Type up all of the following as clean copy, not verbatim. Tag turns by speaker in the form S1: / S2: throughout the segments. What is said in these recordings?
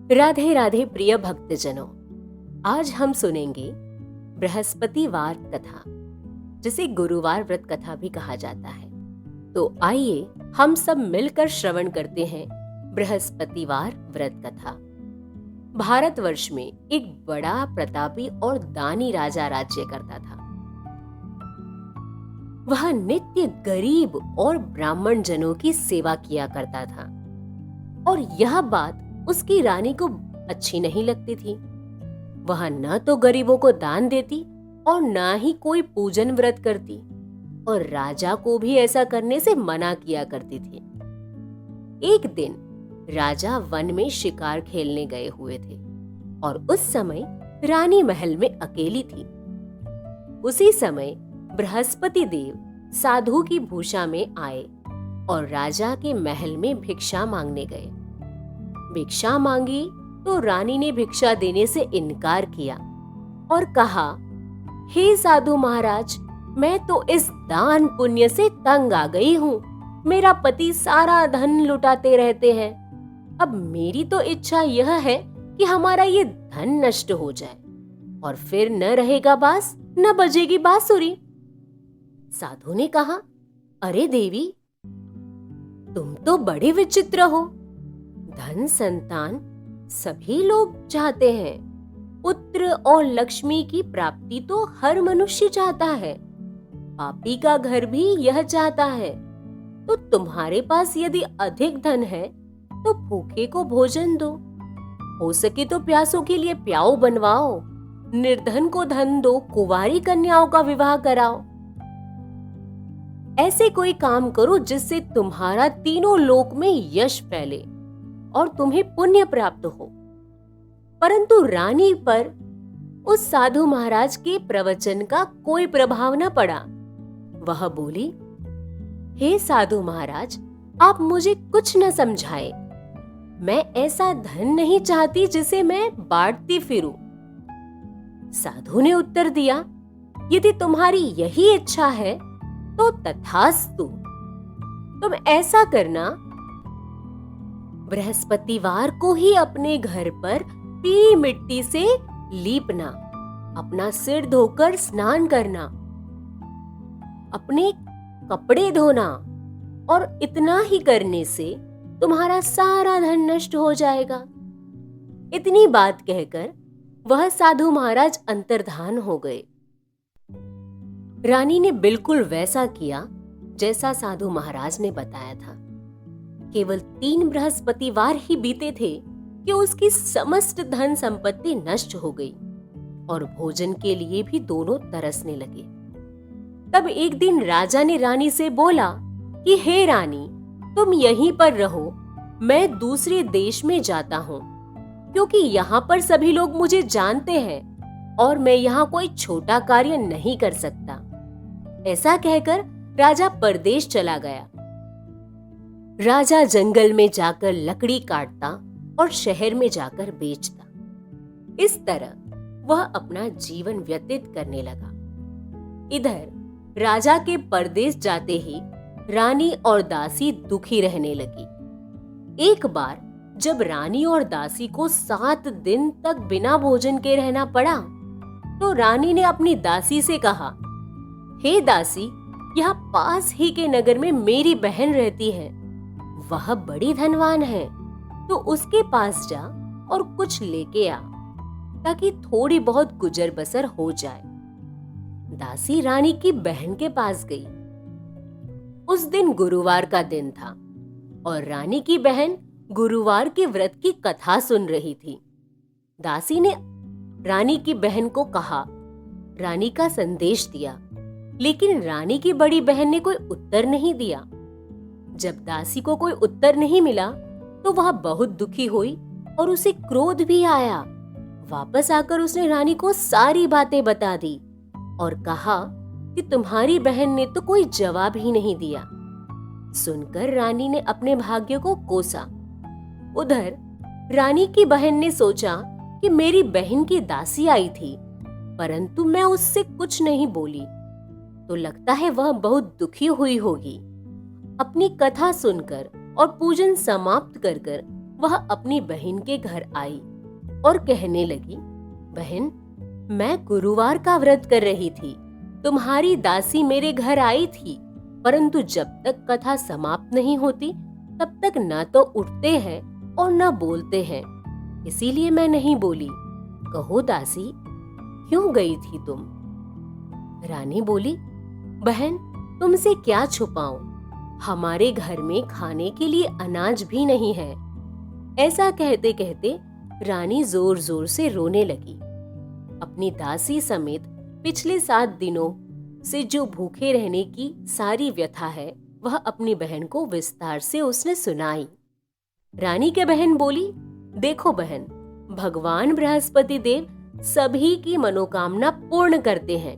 S1: राधे राधे प्रिय भक्तजनों, आज हम सुनेंगे बृहस्पतिवार कथा, जिसे गुरुवार व्रत कथा भी कहा जाता है। तो आइए हम सब मिलकर श्रवण करते हैं बृहस्पतिवार व्रत कथा। भारतवर्ष में एक बड़ा प्रतापी और दानी राजा राज्य करता था। वह नित्य गरीब और ब्राह्मण जनों की सेवा किया करता था और यह बात उसकी रानी को अच्छी नहीं लगती थी। वह न तो गरीबों को दान देती और न ही कोई पूजन व्रत करती और राजा को भी ऐसा करने से मना किया करती थी। एक दिन राजा वन में शिकार खेलने गए हुए थे और उस समय रानी महल में अकेली थी। उसी समय बृहस्पति देव साधु की भूषा में आए और राजा के महल में भिक्षा मांगने गए। भिक्षा मांगी तो रानी ने भिक्षा देने से इनकार किया और कहा, हे साधु महाराज, मैं तो इस दान पुण्य से तंग आ गई हूँ। मेरा पति सारा धन लुटाते रहते हैं। अब मेरी तो इच्छा यह है कि हमारा ये धन नष्ट हो जाए और फिर न रहेगा बांस न बजेगी बांसुरी। साधु ने कहा, अरे देवी, तुम तो बड़े विचित्र हो। धन संतान सभी लोग चाहते हैं। पुत्र और लक्ष्मी की प्राप्ति तो हर मनुष्य चाहता है। पापी का घर भी यह चाहता है। तो तुम्हारे पास यदि अधिक धन है तो भूखे को भोजन दो, हो सके तो प्यासों के लिए प्याऊ बनवाओ, निर्धन को धन दो, कुंवारी कन्याओं का विवाह कराओ। ऐसे कोई काम करो जिससे तुम्हारा तीनों लोक में यश फैले और तुम्हें पुण्य प्राप्त हो। परंतु रानी पर उस साधु महाराज के प्रवचन का कोई प्रभाव न पड़ा। वह बोली, हे साधु महाराज, आप मुझे कुछ न समझाए। मैं ऐसा धन नहीं चाहती जिसे मैं बांटती फिरूं। साधु ने उत्तर दिया, यदि तुम्हारी यही इच्छा है तो तथास्तु। तुम ऐसा करना, बृहस्पतिवार को ही अपने घर पर पीली मिट्टी से लीपना, अपना सिर धोकर स्नान करना, अपने कपड़े धोना और इतना ही करने से तुम्हारा सारा धन नष्ट हो जाएगा। इतनी बात कहकर वह साधु महाराज अंतर्धान हो गए। रानी ने बिल्कुल वैसा किया जैसा साधु महाराज ने बताया था। केवल 3 बृहस्पतिवार ही बीते थे कि उसकी समस्त धन संपत्ति नष्ट हो गई और भोजन के लिए भी दोनों तरसने लगे। तब एक दिन राजा ने रानी से बोला कि हे रानी, तुम यहीं पर रहो, मैं दूसरे देश में जाता हूँ, क्योंकि यहाँ पर सभी लोग मुझे जानते हैं और मैं यहाँ कोई छोटा कार्य नहीं कर सकता। ऐसा कहकर राजा परदेश चला गया। राजा जंगल में जाकर लकड़ी काटता और शहर में जाकर बेचता। इस तरह वह अपना जीवन व्यतीत करने लगा। इधर राजा के परदेश जाते ही रानी और दासी दुखी रहने लगी। एक बार जब रानी और दासी को 7 दिन तक बिना भोजन के रहना पड़ा, तो रानी ने अपनी दासी से कहा, हे दासी, यहाँ पास ही के नगर में मेरी बहन रहती है। वह बड़ी धनवान है, तो उसके पास जा और कुछ लेके आ, ताकि थोड़ी बहुत गुजर बसर हो जाए। दासी रानी की बहन के पास गई। उस दिन गुरुवार का दिन था और रानी की बहन गुरुवार के व्रत की कथा सुन रही थी। दासी ने रानी की बहन को कहा, रानी का संदेश दिया, लेकिन रानी की बड़ी बहन ने कोई उत्तर नहीं दिया। जब दासी को कोई उत्तर नहीं मिला तो वह बहुत दुखी हुई और उसे क्रोध भी आया। वापस आकर उसने रानी को सारी बातें बता दी और कहा कि तुम्हारी बहन ने तो कोई जवाब ही नहीं दिया। सुनकर रानी ने अपने भाग्य को कोसा। उधर रानी की बहन ने सोचा कि मेरी बहन की दासी आई थी, परंतु मैं उससे कुछ नहीं बोली, तो लगता है वह बहुत दुखी हुई होगी। अपनी कथा सुनकर और पूजन समाप्त कर वह अपनी बहन के घर आई और कहने लगी, बहन, मैं गुरुवार का व्रत कर रही थी। तुम्हारी दासी मेरे घर आई थी, परंतु जब तक कथा समाप्त नहीं होती तब तक न तो उठते हैं और न बोलते हैं, इसीलिए मैं नहीं बोली। कहो दासी, क्यों गई थी तुम? रानी बोली, बहन, तुमसे क्या छुपाऊं, हमारे घर में खाने के लिए अनाज भी नहीं है। ऐसा कहते कहते रानी जोर जोर से रोने लगी। अपनी दासी समेत पिछले 7 दिनों से जो भूखे रहने की सारी व्यथा है वह अपनी बहन को विस्तार से उसने सुनाई। रानी के बहन बोली, देखो बहन, भगवान बृहस्पति देव सभी की मनोकामना पूर्ण करते हैं।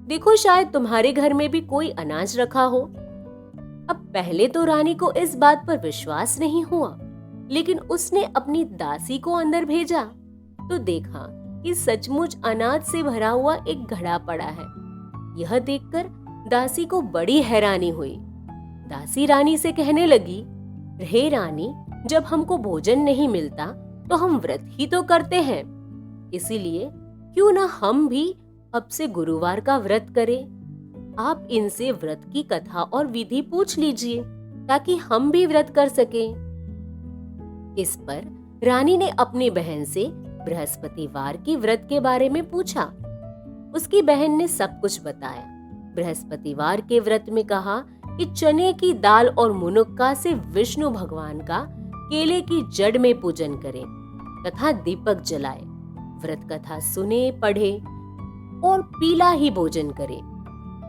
S1: देखो, शायद तुम्हारे घर में भी कोई अनाज रखा हो। अब पहले तो रानी को इस बात पर विश्वास नहीं हुआ, लेकिन उसने अपनी दासी को अंदर भेजा तो देखा कि सचमुच अनाज से भरा हुआ एक घड़ा पड़ा है। यह देखकर दासी को बड़ी हैरानी हुई। दासी रानी से कहने लगी, हे रानी, जब हमको भोजन नहीं मिलता तो हम व्रत ही तो करते हैं, इसीलिए क्यों ना हम भी अब से गुरुवार का व्रत करें। आप इनसे व्रत की कथा और विधि पूछ लीजिए ताकि हम भी व्रत कर सकें। इस पर रानी ने अपनी बहन से बृहस्पतिवार के व्रत के बारे में पूछा। उसकी बहन ने सब कुछ बताया। बृहस्पतिवार के व्रत में कहा कि चने की दाल और मुनक्का से विष्णु भगवान का केले की जड़ में पूजन करें तथा दीपक जलाए, व्रत कथा सुने, पढ़े और पीला ही भोजन करें।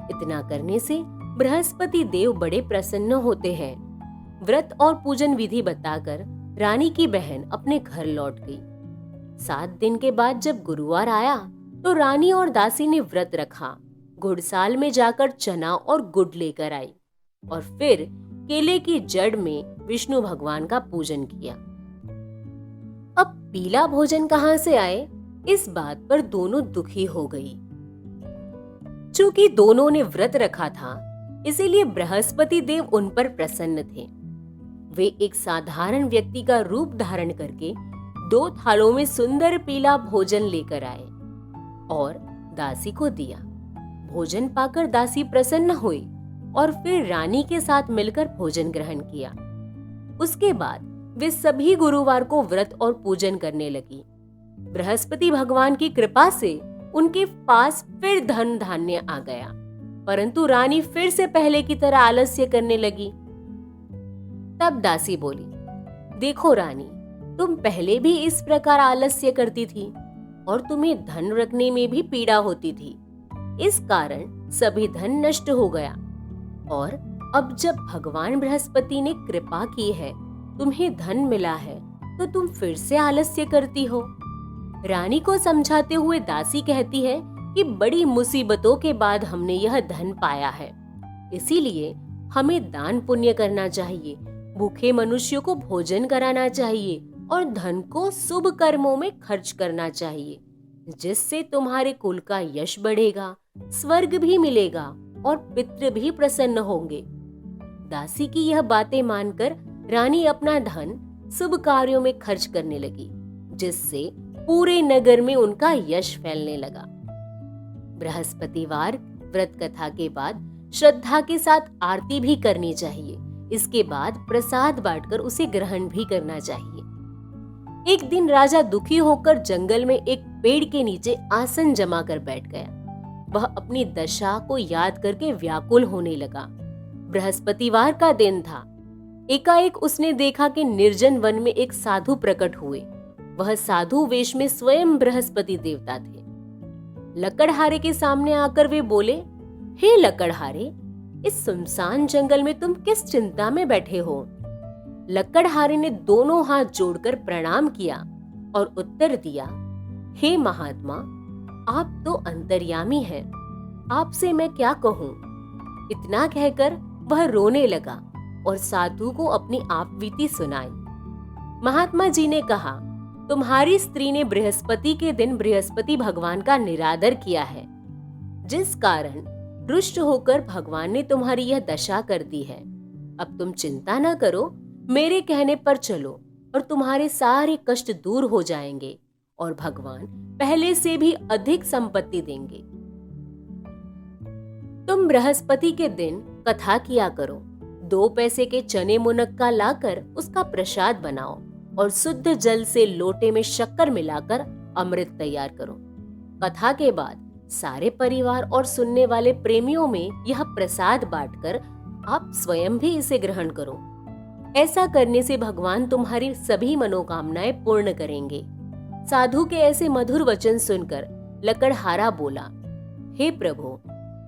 S1: इतना करने से बृहस्पति देव बड़े प्रसन्न होते हैं। व्रत और पूजन विधि बताकर रानी की बहन अपने घर लौट गई। 7 दिन के बाद जब गुरुवार आया तो रानी और दासी ने व्रत रखा, घुड़साल में जाकर चना और गुड़ लेकर आई और फिर केले की जड़ में विष्णु भगवान का पूजन किया। अब पीला भोजन कहां से आए, इस बात पर दोनों दुखी हो गई। चूंकि दोनों ने व्रत रखा था, इसीलिए बृहस्पति देव उन पर प्रसन्न थे। वे एक साधारण व्यक्ति का रूप धारण करके 2 थालों में सुंदर पीला भोजन लेकर आए और दासी को दिया। भोजन पाकर दासी प्रसन्न हुई और फिर रानी के साथ मिलकर भोजन ग्रहण किया। उसके बाद वे सभी गुरुवार को व्रत और पूजन करने लगी। बृहस्पति भगवान की कृपा से उनके पास फिर धन धान्य आ गया, परंतु रानी फिर से पहले की तरह आलस्य करने लगी। तब दासी बोली, देखो रानी, तुम पहले भी इस प्रकार आलस्य करती थी और तुम्हें धन रखने में भी पीड़ा होती थी। इस कारण सभी धन नष्ट हो गया और अब जब भगवान बृहस्पति ने कृपा की है, तुम्हें धन मिला है, तो तुम फिर से आलस्य करती हो। रानी को समझाते हुए दासी कहती है कि बड़ी मुसीबतों के बाद हमने यह धन पाया है, इसीलिए हमें दान पुण्य करना चाहिए, भूखे मनुष्यों को भोजन कराना चाहिए और धन को शुभ कर्मों में खर्च करना चाहिए, जिससे तुम्हारे कुल का यश बढ़ेगा, स्वर्ग भी मिलेगा और पितृ भी प्रसन्न होंगे। दासी की यह बातें मानकर रानी अपना धन शुभ कार्यों में खर्च करने लगी, जिससे पूरे नगर में उनका यश फैलने लगा। बृहस्पतिवार व्रत कथा के बाद श्रद्धा के साथ आरती भी करनी चाहिए। इसके बाद प्रसाद बांटकर उसे ग्रहण भी करना चाहिए। एक दिन राजा दुखी होकर जंगल में एक पेड़ के नीचे आसन जमा कर बैठ गया। वह अपनी दशा को याद करके व्याकुल होने लगा। बृहस्पतिवार का दिन था। एकाएक उसने देखा कि निर्जन वन में एक साधु प्रकट हुए। वह साधु वेश में स्वयं बृहस्पति देवता थे। लकड़हारे के सामने आकर वे बोले, हे लकड़हारे, इस सुनसान जंगल में तुम किस चिंता में बैठे हो? लकड़हारे ने दोनों हाथ जोड़कर प्रणाम किया और उत्तर दिया, हे महात्मा, आप तो अंतर्यामी हैं, आपसे मैं क्या कहूँ? इतना कहकर वह रोने लगा और साधु को अपनी आपबीती सुनाई। महात्मा जी ने कहा, तुम्हारी स्त्री ने बृहस्पति के दिन बृहस्पति भगवान का निरादर किया है, जिस कारण रुष्ट होकर भगवान ने तुम्हारी यह दशा कर दी है। अब तुम चिंता न करो, मेरे कहने पर चलो और तुम्हारे सारे कष्ट दूर हो जाएंगे और भगवान पहले से भी अधिक संपत्ति देंगे। तुम बृहस्पति के दिन कथा किया करो। 2 पैसे के चने मुनक्का लाकर उसका प्रसाद बनाओ और शुद्ध जल से लोटे में शक्कर मिलाकर अमृत तैयार करो। कथा के बाद सारे परिवार और सुनने वाले प्रेमियों में यह प्रसाद बांटकर आप स्वयं भी इसे ग्रहण करो। ऐसा करने से भगवान तुम्हारी सभी मनोकामनाएं पूर्ण करेंगे। साधु के ऐसे मधुर वचन सुनकर लकड़हारा बोला, हे प्रभु,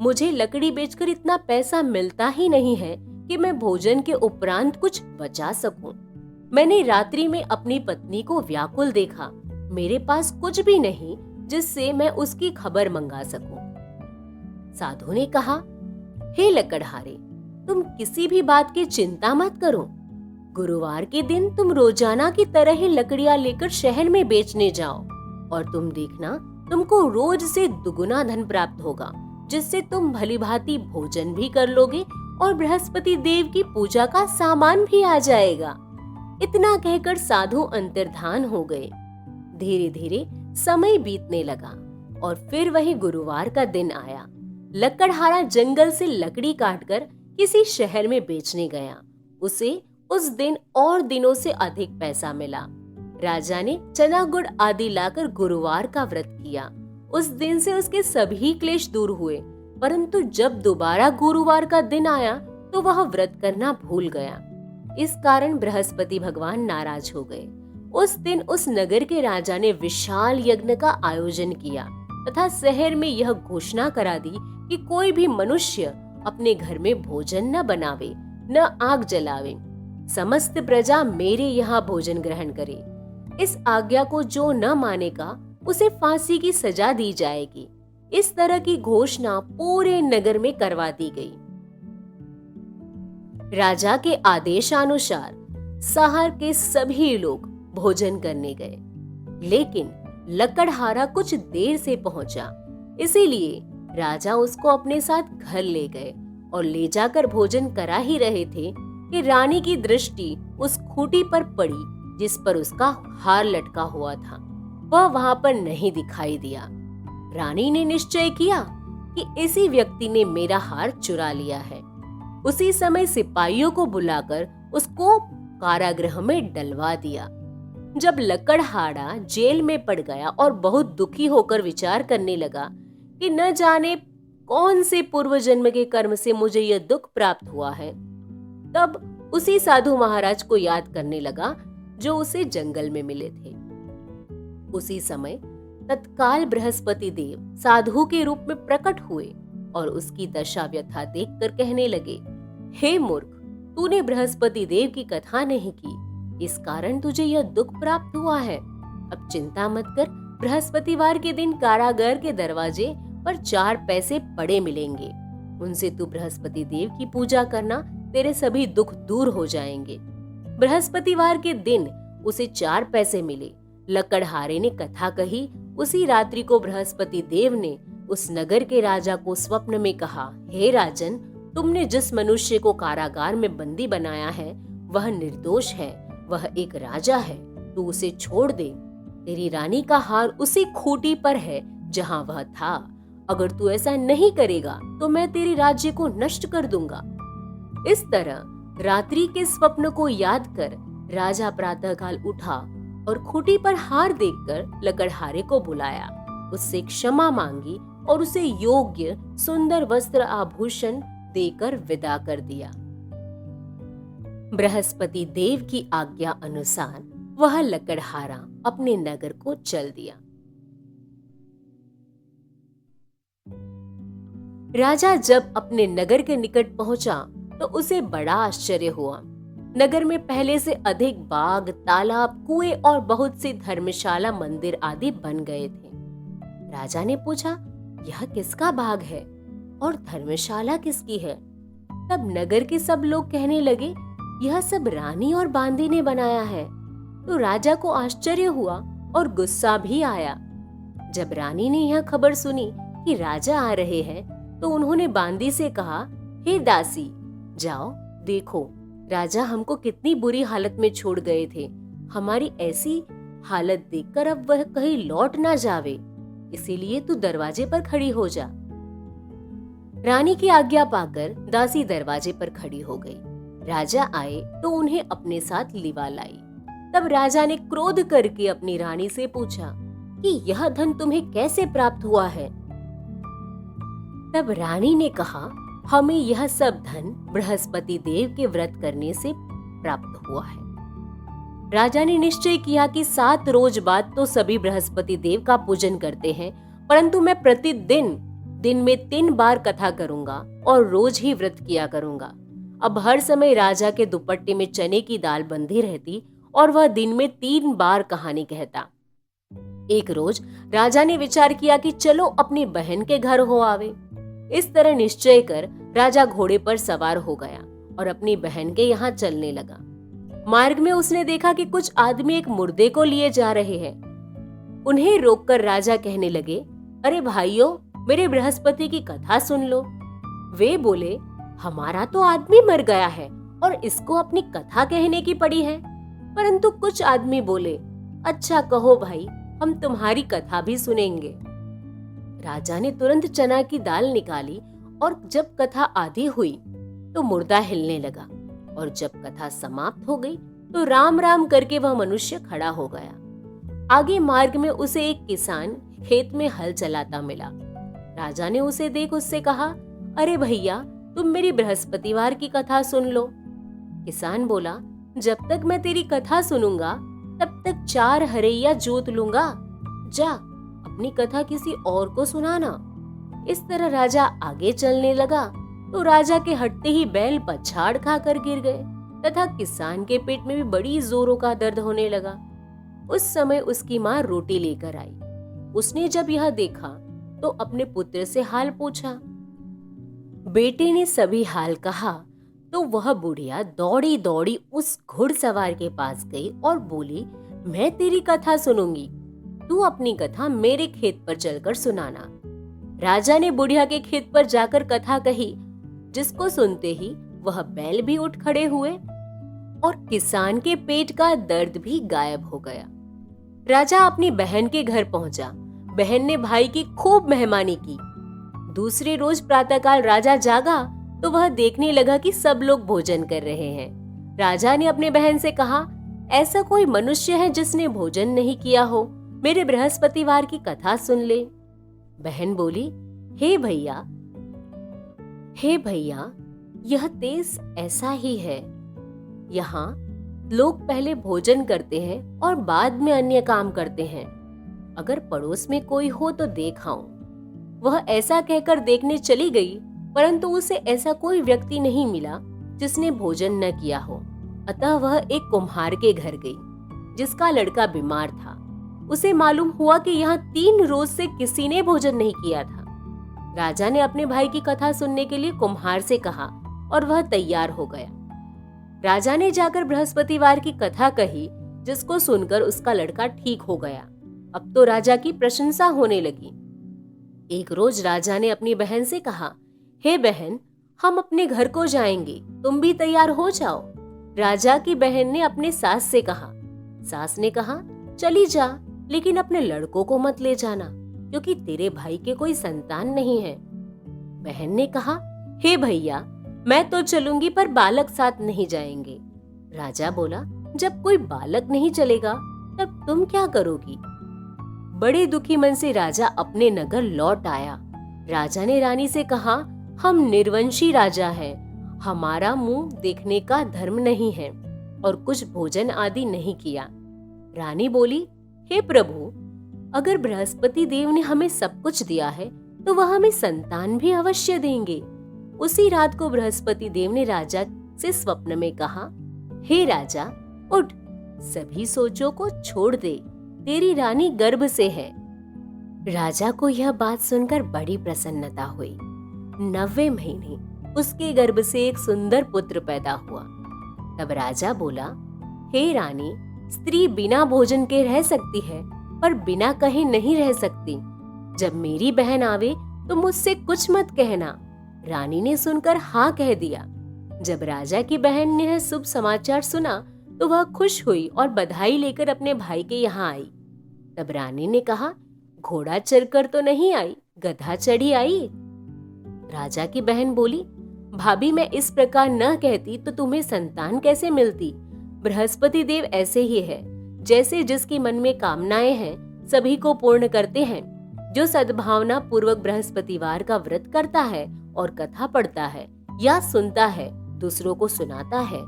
S1: मुझे लकड़ी बेचकर इतना पैसा मिलता ही नहीं है कि मैं भोजन के उपरांत कुछ बचा सकूं। मैंने रात्रि में अपनी पत्नी को व्याकुल देखा। मेरे पास कुछ भी नहीं जिससे मैं उसकी खबर मंगा सकूं। साधु ने कहा, हे लकड़हारे, तुम किसी भी बात की चिंता मत करो। गुरुवार के दिन तुम रोजाना की तरह ही लकड़ियां लेकर शहर में बेचने जाओ और तुम देखना, तुमको रोज से दुगुना धन प्राप्त होगा, जिससे तुम भलीभांति भोजन भी कर लोगे और बृहस्पति देव की पूजा का सामान भी आ जाएगा। इतना कहकर साधु अंतर्धान हो गए। धीरे धीरे समय बीतने लगा और फिर वही गुरुवार का दिन आया। लकड़हारा जंगल से लकड़ी काटकर किसी शहर में बेचने गया। उसे उस दिन और दिनों से अधिक पैसा मिला। राजा ने चना गुड़ आदि लाकर गुरुवार का व्रत किया। उस दिन से उसके सभी क्लेश दूर हुए, परंतु जब दोबारा गुरुवार का दिन आया तो वह व्रत करना भूल गया। इस कारण बृहस्पति भगवान नाराज हो गए। उस दिन उस नगर के राजा ने विशाल यज्ञ का आयोजन किया तथा शहर में यह घोषणा करा दी कि कोई भी मनुष्य अपने घर में भोजन न बनावे, न आग जलावे। समस्त प्रजा मेरे यहाँ भोजन ग्रहण करे। इस आज्ञा को जो न मानेगा उसे फांसी की सजा दी जाएगी। इस तरह की घोषणा पूरे नगर में करवा दी गई। राजा के आदेशानुसार शहर के सभी लोग भोजन करने गए, लेकिन लकड़हारा कुछ देर से पहुंचा, इसीलिए राजा उसको अपने साथ घर ले गए और ले जाकर भोजन करा ही रहे थे कि रानी की दृष्टि उस खूंटी पर पड़ी जिस पर उसका हार लटका हुआ था। वह वहां पर नहीं दिखाई दिया। रानी ने निश्चय किया कि इसी व्यक्ति ने मेरा हार चुरा लिया है। उसी समय सिपाहियों को बुलाकर उसको कारागृह में डलवा दिया। जब लकड़हारा जेल में पड़ गया और बहुत दुखी होकर विचार करने लगा कि न जाने कौन से पूर्व जन्म के कर्म से मुझे यह दुख प्राप्त हुआ है, तब उसी साधु महाराज को याद करने लगा जो उसे जंगल में मिले थे। उसी समय तत्काल बृहस्पति देव साधु के रूप में प्रकट हुए और उसकी दशा व्यथा देखकर कहने लगे, हे मूर्ख, तूने बृहस्पति देव की कथा नहीं की, इस कारण तुझे यह दुख प्राप्त हुआ है। अब चिंता मत कर, बृहस्पतिवार के दिन कारागार के दरवाजे पर 4 पैसे पड़े मिलेंगे। उनसे तू बृहस्पति देव की पूजा करना, तेरे सभी दुख दूर हो जाएंगे। बृहस्पतिवार के दिन उसे 4 पैसे मिले। लकड़हारे ने कथा कही। उसी रात्रि को बृहस्पति देव ने उस नगर के राजा को स्वप्न में कहा, हे राजन, तुमने जिस मनुष्य को कारागार में बंदी बनाया है वह निर्दोष है, वह एक राजा है, तू उसे छोड़ दे। तेरी रानी का हार उसी खूंटी पर है जहां वह था। अगर तू ऐसा नहीं करेगा तो मैं तेरे राज्य को नष्ट कर दूंगा। इस तरह रात्रि के स्वप्न को याद कर राजा प्रातःकाल उठा और खूंटी पर हार देखकर लकड़हारे को बुलाया, उससे क्षमा मांगी और उसे योग्य सुंदर वस्त्र आभूषण देकर विदा कर दिया। बृहस्पति देव की आज्ञा अनुसार वह लकड़हारा अपने नगर को चल दिया। राजा जब अपने नगर के निकट पहुंचा तो उसे बड़ा आश्चर्य हुआ। नगर में पहले से अधिक बाग, तालाब, कुएं और बहुत सी धर्मशाला, मंदिर आदि बन गए थे। राजा ने पूछा, यह किसका बाग है और धर्मशाला किसकी है? तब नगर के सब लोग कहने लगे, यह सब रानी और बांदी ने बनाया है। तो राजा को आश्चर्य हुआ और गुस्सा भी आया। जब रानी ने यह खबर सुनी कि राजा आ रहे हैं तो उन्होंने बांदी से कहा, हे दासी, जाओ देखो, राजा हमको कितनी बुरी हालत में छोड़ गए थे। हमारी ऐसी हालत देखकर अब वह कहीं लौट ना जावे, इसीलिए तू दरवाजे पर खड़ी हो जा। रानी की आज्ञा पाकर दासी दरवाजे पर खड़ी हो गई। राजा आए तो उन्हें अपने साथ लिवा लाई। तब राजा ने क्रोध करके अपनी रानी से पूछा कि यह धन तुम्हें कैसे प्राप्त हुआ है। तब रानी ने कहा, हमें यह सब धन बृहस्पति देव के व्रत करने से प्राप्त हुआ है। राजा ने निश्चय किया कि 7 रोज बाद तो सभी बृहस्पति देव का पूजन करते हैं, परंतु मैं प्रतिदिन दिन में 3 बार कथा करूंगा और रोज ही व्रत किया करूंगा। अब हर समय राजा के दुपट्टे में चने की दाल बंधी रहती और वह दिन में 3 बार कहानी कहता। एक रोज राजा ने विचार किया कि चलो अपनी बहन के घर हो आवे। इस तरह निश्चय कर राजा घोड़े पर सवार हो गया और अपनी बहन के यहाँ चलने लगा। मार्ग में उसने देखा कि कुछ आदमी एक मुर्दे को लिए जा रहे हैं। उन्हें रोककर राजा कहने लगे, अरे भाइयों, मेरे बृहस्पति की कथा सुन लो। वे बोले, हमारा तो आदमी मर गया है और इसको अपनी कथा कहने की पड़ी है। परंतु कुछ आदमी बोले, अच्छा कहो भाई, हम तुम्हारी कथा भी सुनेंगे। राजा ने तुरंत चना की दाल निकाली और जब कथा आधी हुई तो मुर्दा हिलने लगा, और जब कथा समाप्त हो गई तो राम राम करके वह मनुष्य खड़ा हो गया। आगे मार्ग में उसे एक किसान खेत में हल चलाता मिला। राजा ने उसे देख उससे कहा, अरे भैया, तुम मेरी बृहस्पतिवार की कथा सुन लो। किसान बोला, जब तक मैं तेरी कथा सुनूंगा तब तक 4 हरैया जोत लूंगा। जा, अपनी कथा किसी और को सुनाना। इस तरह राजा आगे चलने लगा तो राजा के हटते ही बैल पछाड़ खाकर गिर गए तथा किसान के पेट में भी बड़ी जोरों का दर्द होने लगा। उस समय उसकी माँ रोटी लेकर आई। उसने जब यह देखा तो अपने पुत्र से हाल पूछा। बेटे ने सभी हाल कहा तो वह बुढ़िया दौड़ी दौड़ी उस घुड़सवार के पास गई और बोली, मैं तेरी कथा सुनूंगी, तू अपनी कथा मेरे खेत पर चलकर सुनाना। राजा ने बुढ़िया के खेत पर जाकर कथा कही, जिसको सुनते ही वह बैल भी उठ खड़े हुए और किसान के पेट का दर्द भी गायब हो गया। राजा अपनी बहन के घर पहुंचा। बहन ने भाई की खूब मेहमानी की। दूसरे रोज प्रातःकाल राजा जागा तो वह देखने लगा कि सब लोग भोजन कर रहे हैं। राजा ने अपने बहन से कहा, ऐसा कोई मनुष्य है जिसने भोजन नहीं किया हो, मेरे बृहस्पतिवार की कथा सुन ले। बहन बोली, हे भैया, यह देश ऐसा ही है। यहाँ लोग पहले भोजन करते हैं और बाद में अन्य काम करते हैं। अगर पड़ोस में कोई हो तो देख आऊं। वह ऐसा कहकर देखने चली गई, परंतु उसे ऐसा कोई व्यक्ति नहीं मिला जिसने भोजन न किया हो। अतः वह एक कुम्हार के घर गई, जिसका लड़का बीमार था। उसे मालूम हुआ कि यहाँ 3 रोज से किसी ने भोजन नहीं किया था। राजा ने अपने भाई की कथा सुनने के लिए कुम्हार से कहा और वह तैयार हो गया। राजा ने जाकर बृहस्पतिवार की कथा कही, जिसको सुनकर उसका लड़का ठीक हो गया। अब तो राजा की प्रशंसा होने लगी। एक रोज राजा ने अपनी बहन से कहा, हे बहन, हम अपने घर को जाएंगे, तुम भी तैयार हो जाओ। राजा की बहन ने अपने सास से कहा। सास ने कहा, चली जा, लेकिन अपने लड़कों को मत ले जाना, क्योंकि तेरे भाई के कोई संतान नहीं है। बहन ने कहा, हे भैया, मैं तो चलूंगी पर बालक साथ नहीं जाएंगे। राजा बोला, जब कोई बालक नहीं चलेगा तब तुम क्या करोगी? बड़े दुखी मन से राजा अपने नगर लौट आया। राजा ने रानी से कहा, हम निर्वंशी राजा हैं, हमारा मुंह देखने का धर्म नहीं है और कुछ भोजन आदि नहीं किया। रानी बोली, हे प्रभु, अगर बृहस्पति देव ने हमें सब कुछ दिया है तो वह हमें संतान भी अवश्य देंगे। उसी रात को बृहस्पति देव ने राजा से स्वप्न में कहा, हे राजा, उठ, सभी सोचों को छोड़ दे, तेरी रानी गर्भ से है। राजा को यह बात सुनकर बड़ी प्रसन्नता हुई। 90 महीने उसके गर्भ से एक सुंदर पुत्र पैदा हुआ। तब राजा बोला, हे रानी, स्त्री बिना भोजन के रह सकती है पर बिना कहे नहीं रह सकती। जब मेरी बहन आवे तो मुझसे कुछ मत कहना। रानी ने सुनकर हाँ कह दिया। जब राजा की बहन ने यह शुभ समाचार सुना तो वह खुश हुई और बधाई लेकर अपने भाई के यहाँ आई। तब रानी ने कहा, घोड़ा चढ़कर तो नहीं आई, गधा चढ़ी आई। राजा की बहन बोली, भाभी मैं इस प्रकार न कहती तो तुम्हें संतान कैसे मिलती। बृहस्पति देव ऐसे ही है, जैसे जिसके मन में कामनाएं हैं सभी को पूर्ण करते हैं। जो सद्भावना पूर्वक बृहस्पतिवार का व्रत करता है और कथा पढ़ता है या सुनता है, दूसरों को सुनाता है,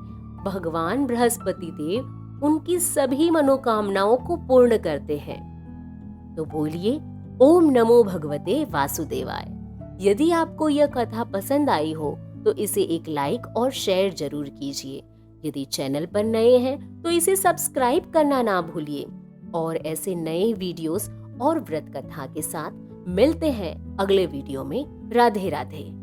S1: भगवान बृहस्पति देव उनकी सभी मनोकामनाओं को पूर्ण करते हैं। तो बोलिए ओम नमो भगवते वासुदेवाय। यदि आपको यह कथा पसंद आई हो तो इसे एक लाइक और शेयर जरूर कीजिए। यदि चैनल पर नए हैं तो इसे सब्सक्राइब करना ना भूलिए। और ऐसे नए वीडियोस और व्रत कथा के साथ मिलते हैं अगले वीडियो में। राधे राधे।